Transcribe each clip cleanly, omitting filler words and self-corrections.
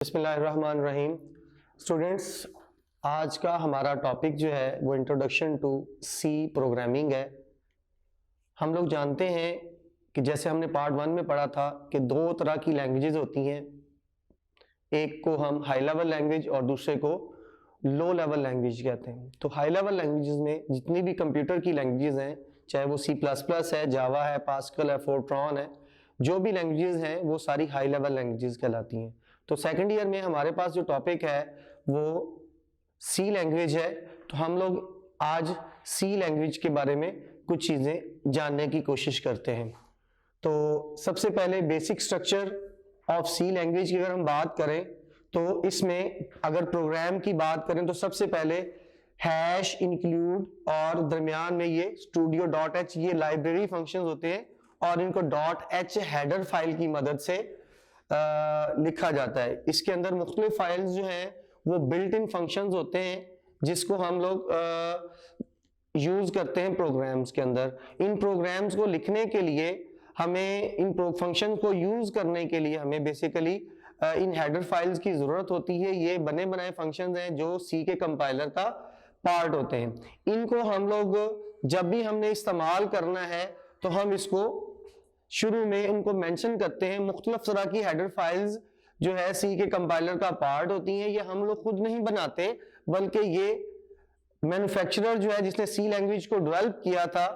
बिस्मिल्लाहिर्रहमानिर्रहीम। स्टूडेंट्स, आज का हमारा टॉपिक जो है वो इंट्रोडक्शन टू सी प्रोग्रामिंग है। हम लोग जानते हैं कि जैसे हमने पार्ट 1 में पढ़ा था कि दो तरह की लैंग्वेजेस होती हैं, एक को हम हाई लेवल लैंग्वेज और दूसरे को लो लेवल लैंग्वेज कहते हैं। तो हाई लेवल लैंग्वेजेस में जितनी भी कंप्यूटर की लैंग्वेजेस हैं, चाहे वो C++ है, जावा है, पास्कल है, फोर्ट्रॉन है, जो भी लैंग्वेजेस हैं वो सारी हाई लेवल लैंग्वेजेस कहलाती हैं। तो सेकंड ईयर में हमारे पास जो टॉपिक है वो सी लैंग्वेज है। तो हम लोग आज सी लैंग्वेज के बारे में कुछ चीज़ें जानने की कोशिश करते हैं। तो सबसे पहले basic structure of C language की अगर हम बात करें तो इसमें अगर प्रोग्राम की बात करें तो सबसे पहले हैश, इंक्लूड और दरमियान में ये studio.h ये लाइब्रेरी फंक्शंस होते हैं और इनको .h हेडर फाइल की मदद से लिखा जाता है। इसके अंदर मुख्तलिफ फाइल्स जो हैं वो बिल्ट इन फंक्शंस होते हैं जिसको हम लोग यूज करते हैं प्रोग्राम्स के अंदर। इन प्रोग्राम्स को लिखने के लिए हमें इन फंक्शन को यूज करने के लिए हमें बेसिकली इन हेडर फाइल्स की जरूरत होती है। ये बने बनाए फंक्शंस हैं जो सी के कंपाइलर का पार्ट होते हैं। इनको हम लोग जब भी हमने इस्तेमाल करना है तो हम इसको शुरू में उनको मेंशन करते हैं। मुख्तलिफ तरह की हेडर फाइल्स जो है सी के कंपाइलर का पार्ट होती हैं। ये हम लोग खुद नहीं बनाते बल्कि ये मैन्युफैक्चरर जो है जिसने सी लैंग्वेज को डेवलप किया था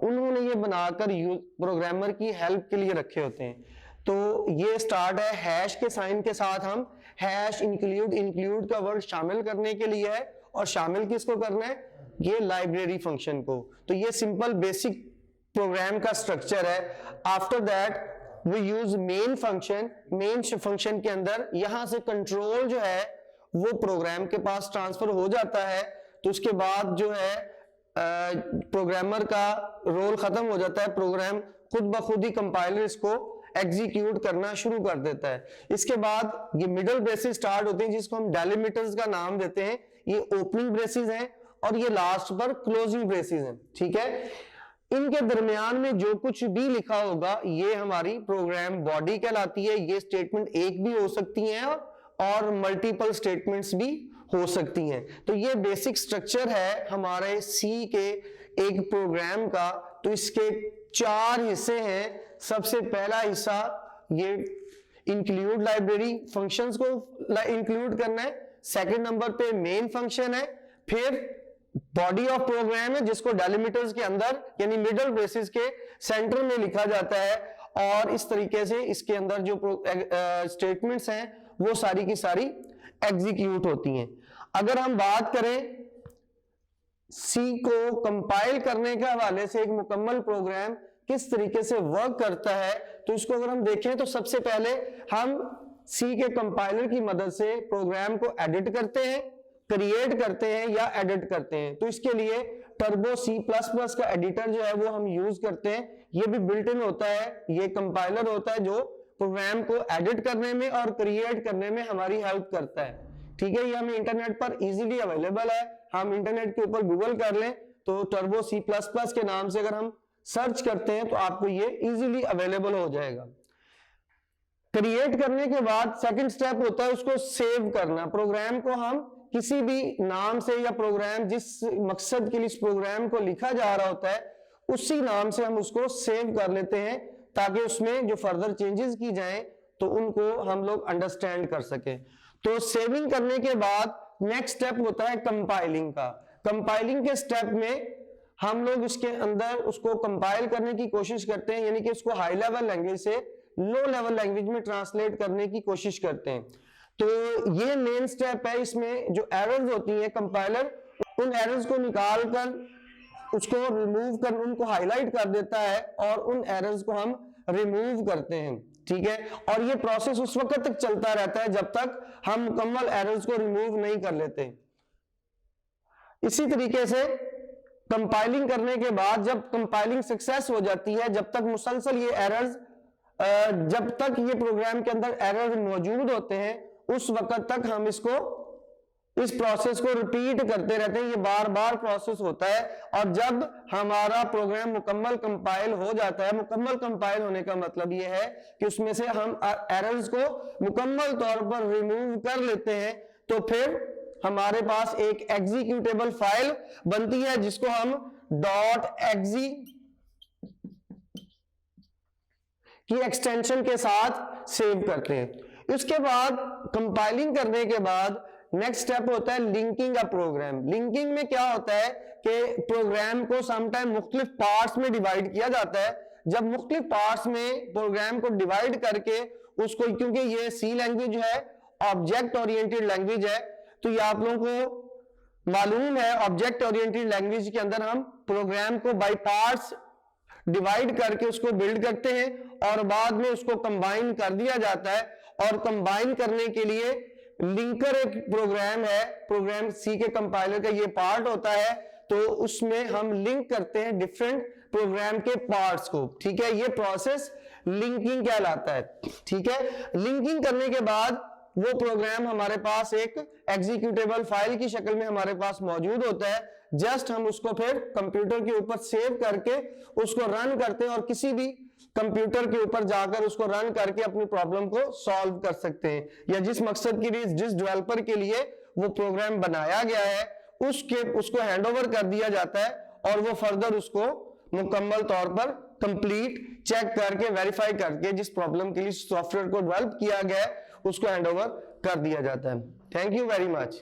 उन्होंने ये बनाकर प्रोग्रामर की हेल्प के लिए रखे होते हैं। तो ये स्टार्ट है हैश के साइन के साथ। हम हैश इंक्लूड का वर्ड शामिल करने के लिए है और शामिल किसको करना है, ये लाइब्रेरी फंक्शन को। तो ये सिंपल बेसिक प्रोग्राम का स्ट्रक्चर है। After that we use main function. Main function के अंदर यहां से कंट्रोल जो है वो प्रोग्राम के पास ट्रांसफर हो जाता है। तो उसके बाद जो है प्रोग्रामर का रोल खत्म हो जाता है। प्रोग्राम खुद ब खुद ही कंपाइलर इसको एग्जीक्यूट करना शुरू कर देता है। इसके बाद ये मिडल ब्रेसेस स्टार्ट होते हैं जिसको हम डेलिमिटर्स का नाम देते हैं। ये ओपनिंग ब्रेसेस हैं और ये लास्ट पर क्लोजिंग ब्रेसेस हैं। ठीक है, इनके दरमियान में जो कुछ भी लिखा होगा ये हमारी प्रोग्राम बॉडी कहलाती है। ये स्टेटमेंट एक भी हो सकती हैं और मल्टीपल स्टेटमेंट्स भी हो सकती हैं। तो ये बेसिक स्ट्रक्चर है हमारे सी के एक प्रोग्राम का। तो इसके 4 हिस्से हैं। सबसे पहला हिस्सा ये इंक्लूड लाइब्रेरी फंक्शंस को इंक्लूड करना है। सेकंड नंबर पे मेन फंक्शन है। फिर बॉडी ऑफ प्रोग्राम है जिसको डेलिमिटर्स के अंदर यानी मिडल ब्रेसेस के सेंटर में लिखा जाता है। और इस तरीके से इसके अंदर जो स्टेटमेंट्स हैं वो सारी की सारी एग्जीक्यूट होती हैं। अगर हम बात करें सी को कंपाइल करने के हवाले से एक मुकम्मल प्रोग्राम किस तरीके से वर्क करता है तो इसको अगर हम देखें तो सबसे पहले हम सी के कंपाइलर की मदद से प्रोग्राम को एडिट करते हैं, क्रिएट करते हैं या एडिट करते हैं। तो इसके लिए टर्बो C++ का एडिटर जो है वो हम यूज करते हैं। ये भी बिल्ट इन होता है। ये कंपाइलर होता है जो प्रोग्राम को एडिट करने में और क्रिएट करने में हमारी हेल्प करता है। ठीक है, ये हमें इंटरनेट पर इजीली अवेलेबल है। हम इंटरनेट के ऊपर गूगल कर लें तो टर्बो C++ के नाम से अगर हम सर्च करते हैं तो आपको ये इजीली अवेलेबल हो जाएगा। क्रिएट करने के बाद सेकंड स्टेप होता है उसको सेव करना। प्रोग्राम को हम किसी भी नाम से या प्रोग्राम जिस मकसद के लिए इस प्रोग्राम को लिखा जा रहा होता है उसी नाम से हम उसको सेव कर लेते हैं ताकि उसमें जो फर्दर चेंजेस की जाएं तो उनको हम लोग अंडरस्टैंड कर सकें। तो सेविंग करने के बाद नेक्स्ट स्टेप होता है कंपाइलिंग का। कंपाइलिंग के स्टेप में हम लोग इसके अंदर उसको कंपाइल करने की कोशिश करते हैं यानी कि उसको हाई लेवल लैंग्वेज से लो लेवल लैंग्वेज में ट्रांसलेट करने की कोशिश करते हैं। तो ये मेन स्टेप है। इसमें जो एरर्स होती हैं कंपाइलर उन एरर्स को निकाल कर उसको रिमूव कर उनको हाईलाइट कर देता है और उन एरर्स को हम रिमूव करते हैं। ठीक है, और ये प्रोसेस उस वक्त तक चलता रहता है जब तक हम मुकम्मल एरर्स को रिमूव नहीं कर लेते। इसी तरीके से कंपाइलिंग करने के बाद जब कंपाइलिंग सक्सेस हो जाती है, जब तक मुसलसल ये एरर्स जब तक ये प्रोग्राम के अंदर एरर मौजूद होते हैं उस वक्त तक हम इसको इस प्रोसेस को रिपीट करते रहते हैं, ये बार बार प्रोसेस होता है। और जब हमारा प्रोग्राम मुकम्मल कंपाइल हो जाता है, मुकम्मल कंपाइल होने का मतलब ये है कि उसमें से हम एरर्स को मुकम्मल तौर पर रिमूव कर लेते हैं, तो फिर हमारे पास एक एग्जीक्यूटेबल फाइल बनती है जिसको हम .exe की एक्सटेंशन के साथ सेव करते हैं। इसके बाद कंपाइलिंग करने के बाद नेक्स्ट स्टेप होता है लिंकिंग अ प्रोग्राम। लिंकिंग में क्या होता है कि प्रोग्राम को समटाइम मुख्तलिफ पार्ट्स में डिवाइड किया जाता है। जब मुख्तलिफ पार्ट्स में प्रोग्राम को डिवाइड करके उसको, क्योंकि ये सी लैंग्वेज है, ऑब्जेक्ट ओरिएंटेड लैंग्वेज है, तो ये आप लोगों को मालूम है ऑब्जेक्ट ओरिएंटेड लैंग्वेज के अंदर हम प्रोग्राम को बाय पार्ट्स डिवाइड करके उसको बिल्ड करते हैं और बाद में उसको कंबाइन कर दिया जाता है। और कंबाइन करने के लिए लिंकर एक प्रोग्राम है, प्रोग्राम सी के कंपाइलर का ये पार्ट होता है, तो उसमें हम लिंक करते हैं डिफरेंट प्रोग्राम के पार्ट्स को। ठीक है, ये प्रोसेस लिंकिंग कहलाता है। ठीक है, लिंकिंग करने के बाद वो प्रोग्राम हमारे पास एक एग्जीक्यूटेबल फाइल की शक्ल में हमारे पास मौजूद होता है। जस्ट हम उसको फिर कंप्यूटर के ऊपर सेव करके उसको रन करते हैं और किसी भी कंप्यूटर के ऊपर जाकर उसको रन करके अपनी प्रॉब्लम को सॉल्व कर सकते हैं, या जिस मकसद के लिए, जिस डेवलपर के लिए वो प्रोग्राम बनाया गया है उसको हैंडओवर कर दिया जाता है और वो फर्दर उसको मुकम्मल तौर पर कंप्लीट चेक करके वेरीफाई करके जिस प्रॉब्लम के लिए सॉफ्टवेयर को डेवलप किया गया है उसको हैंडओवर कर दिया जाता है। Thank you very much.